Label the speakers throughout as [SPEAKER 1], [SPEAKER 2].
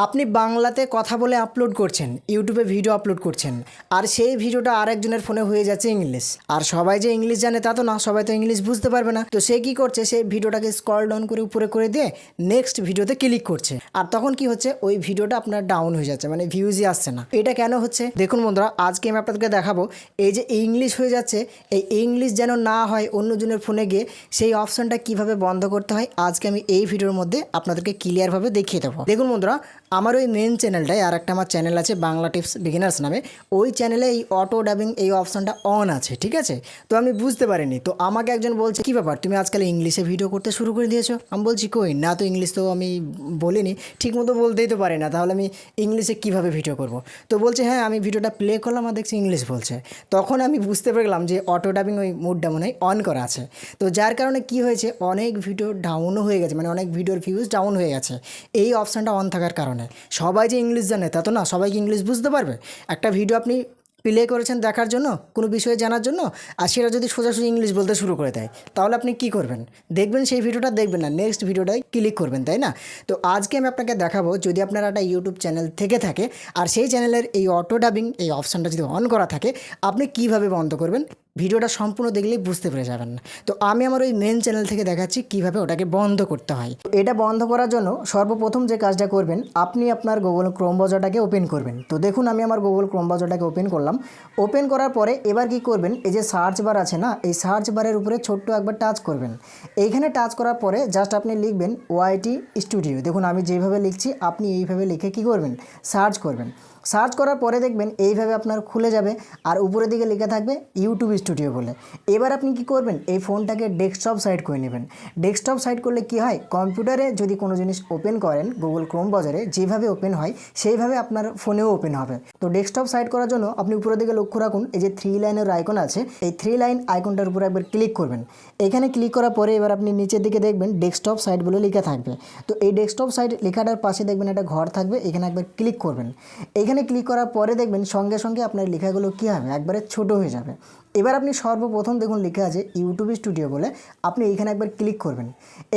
[SPEAKER 1] আপনি বাংলাতে কথা বলে আপলোড করছেন, ইউটিউবে ভিডিও আপলোড করছেন, আর সেই ভিডিওটা আরেকজনের ফোনে হয়ে যাচ্ছে ইংলিশ। আর সবাই যে ইংলিশ জানে তা তো না, সবাই তো ইংলিশ বুঝতে পারবে না। তো সে কি করছে, সেই ভিডিওটাকে স্ক্রল ডাউন করে উপরে করে দিয়ে নেক্সট ভিডিওতে ক্লিক করছে, আর তখন কি হচ্ছে, ওই ভিডিওটা আপনার ডাউন হয়ে যাচ্ছে, মানে ভিউজই আসছে না। এটা কেন হচ্ছে দেখুন বন্ধুরা, আজকে আমি আপনাদেরকে দেখাবো এই যে ইংলিশ হয়ে যাচ্ছে, এই ইংলিশ যেন না হয় অন্যজনের ফোনে গিয়ে, সেই অপশনটা কিভাবে বন্ধ করতে হয় আজকে আমি এই ভিডিওর মধ্যে আপনাদেরকে ক্লিয়ারভাবে দেখিয়ে দেবো। দেখুন বন্ধুরা, আমার ওই মেন চ্যানেলটায় আর একটা আমার চ্যানেল আছে বাংলা টিপস বিগিনার্স নামে, ওই চ্যানেলে এই অটো ডাবিং এই অপশনটা অন আছে, ঠিক আছে। তো আমি বুঝতে পারিনি, তো আমাকে একজন বলছে কী ব্যাপার তুমি আজকাল ইংলিশে ভিডিও করতে শুরু করে দিয়েছো। আমি বলছি কই না, তো ইংলিশ তো আমি বলিনি, ঠিকমতো বলতেই তো পারি না, তাহলে আমি ইংলিশে কীভাবে ভিডিও করব। তো বলছে হ্যাঁ, আমি ভিডিওটা প্লে করলাম আর দেখছি ইংলিশ বলছে। তখন আমি বুঝতে পারলাম যে অটো ডাবিং ওই মুডটা মনে হয় অন করা আছে। তো যার কারণে কি হয়েছে, অনেক ভিডিও ডাউনও হয়ে গেছে, মানে অনেক ভিডিওর ভিউজ ডাউন হয়ে গেছে এই অপশানটা অন থাকার কারণে। সবাই যে ইংলিশ জানে তা তো না, সবাই কি ইংলিশ বুঝতে পারবে? একটা ভিডিও আপনি প্লে করেছেন দেখার জন্য, কোনো বিষয়ে জানার জন্য, আর সেটা যদি সোজাসুজি ইংলিশ বলতে শুরু করে দেয়, তাহলে আপনি কি করবেন? দেখবেন সেই ভিডিওটা দেখবেন না, নেক্সট ভিডিওটায় ক্লিক করবেন, তাই না? তো আজকে আমি আপনাকে দেখাবো, যদি আপনার একটা ইউটিউব চ্যানেল থেকে থাকে আর সেই চ্যানেলের এই অটো ডাবিং এই অপশানটা যদি অন করা থাকে, আপনি কিভাবে বন্ধ করবেন। ভিডিওটা সম্পূর্ণ দেখলেই বুঝতে পেরে যাবেন। তো আমি আমার ওই মেন চ্যানেল থেকে দেখাচ্ছি কিভাবে ওটাকে বন্ধ করতে হয়। এটা বন্ধ করার জন্য সর্বপ্রথম যে কাজটা করবেন, আপনি আপনার গুগল ক্রোম ব্রাউজারটাকে ওপেন করবেন। তো দেখুন আমি আমার গুগল ক্রোম ব্রাউজারটাকে ওপেন করলাম। ওপেন করার পরে এবার কি করবেন, এই যে সার্চ বার আছে না, এই সার্চ বারের উপরে ছোট্ট একবার টাচ করবেন। এইখানে টাচ করার পরে জাস্ট আপনি লিখবেন ওয়াইটি স্টুডিও। দেখুন আমি যেভাবে লিখছি আপনি এইভাবে লিখে কি করবেন, সার্চ করবেন। সার্চ করার পরে দেখবেন এইভাবে আপনার খুলে যাবে, আর উপরের দিকে লেখা থাকবে ইউটিউব স্টুডিও বলে। এবার আপনি কি করবেন, এই ফোনটাকে ডেস্কটপ সাইড করে নেবেন। ডেস্কটপ সাইড করলে কি হয়, কম্পিউটারে যদি কোনো জিনিস ওপেন করেন গুগল ক্রোম ব্রাউজারে যেভাবে ওপেন হয় সেইভাবে আপনার ফোনেও ওপেন হবে। তো ডেস্কটপ সাইড করার জন্য আপনি উপরের দিকে লক্ষ্য রাখুন, এই যে 3 লাইনের আইকন আছে, এই 3 লাইন আইকনটার উপরে একবার ক্লিক করবেন। এখানে ক্লিক করার পরে এবার আপনি নিচের দিকে দেখবেন ডেস্কটপ সাইট বলে লেখা থাকবে। তো এই ডেস্কটপ সাইট লেখাটার পাশে দেখবেন একটা ঘর থাকবে, এখানে একবার ক্লিক করবেন। এখানে ক্লিক করার পরে দেখবেন সঙ্গে সঙ্গে আপনার লেখাগুলো কী হবে, একবারে ছোট হয়ে যাবে। এবার আপনি সর্বপ্রথম দেখুন লেখা আছে ইউটিউব স্টুডিও বলে, আপনি এইখানে একবার ক্লিক করবেন।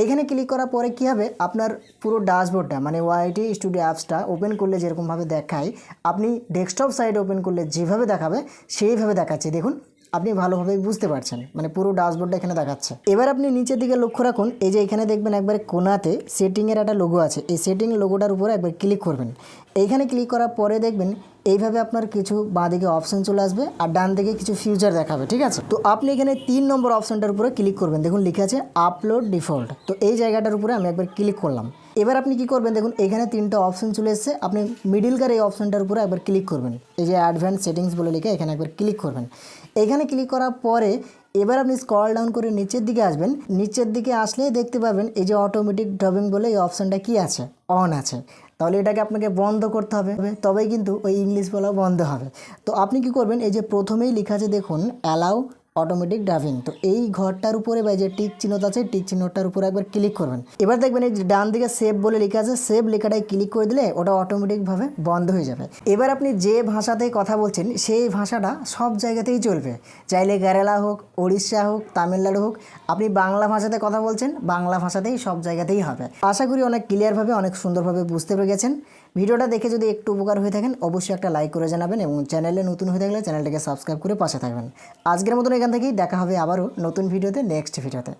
[SPEAKER 1] এইখানে ক্লিক করার পরে কী হবে, আপনার পুরো ড্যাশবোর্ডটা মানে ওয়াইটি স্টুডিও অ্যাপসটা ওপেন করলে যেরকমভাবে দেখায়, আপনি ডেস্কটপ সাইট ওপেন করলে যেভাবে দেখাবে সেইভাবে দেখাচ্ছে। দেখুন আপনি ভালোভাবে বুঝতে পারছেন, মানে পুরো ড্যাশবোর্ডটা এখানে দেখাচ্ছে। এবার আপনি নিচের দিকে লক্ষ্য রাখুন, এই যে এখানে দেখবেন একবার কোণাতে সেটিংয়ের একটা লোগো আছে, এই সেটিং লোগোটার উপরে একবার ক্লিক করবেন। এইখানে ক্লিক করার পরে দেখবেন এইভাবে আপনার কিছু বাঁদিকে অপশান চলে আসবে, আর ডান দিকে কিছু ফিউচার দেখাবে, ঠিক আছে। তো আপনি এখানে 3 নম্বর অপশানটার উপরে ক্লিক করবেন, দেখুন লিখে আছে আপলোড ডিফল্ট। তো এই জায়গাটার উপরে আমি একবার ক্লিক করলাম। এবার আপনি কি করবেন, দেখুন এখানে 3টা অপশান চলে এসেছে, আপনি মিডিলকার এই অপশানটার উপরে একবার ক্লিক করবেন। এই যে অ্যাডভান্স সেটিংস বলে লিখে এখানে একবার ক্লিক করবেন। এখানে ক্লিক করার পরে এবার আপনি স্ক্রল ডাউন করে নিচের দিকে আসবেন। নিচের দিকে আসলেই দেখতে পাবেন এই যে অটোমেটিক ডাবিং বলে এই অপশানটা কি আছে, অন আছে। তাহলে এটাকে আপনাকে বন্ধ করতে হবে, তবেই কিন্তু ওই ইংলিশ বলাও বন্ধ হবে। তো আপনি কি করবেন, এই যে প্রথমেই লেখা আছে দেখুন অ্যালাউ অটোমেটিক ডাবিং, তো এই ঘরটার উপরে বা যে টিক চিহ্নটা আছে টিক চিহ্নটার উপরে একবার ক্লিক করবেন। এবার দেখবেন এই যে ডান দিকে সেভ বলে লেখা আছে, সেভ লেখাটায় ক্লিক করে দিলে ওটা অটোমেটিকভাবে বন্ধ হয়ে যাবে। এবার আপনি যে ভাষাতেই কথা বলছেন সেই ভাষাটা সব জায়গাতেই চলবে, চাইলে কেরালা হোক, উড়িষ্যা হোক, তামিলনাড়ু হোক, আপনি বাংলা ভাষাতে কথা বলছেন বাংলা ভাষাতেই সব জায়গাতেই হবে। আশা করি অনেক ক্লিয়ারভাবে অনেক সুন্দরভাবে বুঝতে পেরে গেছেন। ভিডিওটা দেখে যদি একটু উপকার হয়ে থাকেন অবশ্যই একটা লাইক করে জানাবেন, এবং চ্যানেলে নতুন হয়ে থাকলে চ্যানেলটাকে সাবস্ক্রাইব করে পাশে থাকবেন। আজকের মতন এখান থেকেই দেখা হবে আবারও নতুন ভিডিওতে, নেক্সট ভিডিওতে।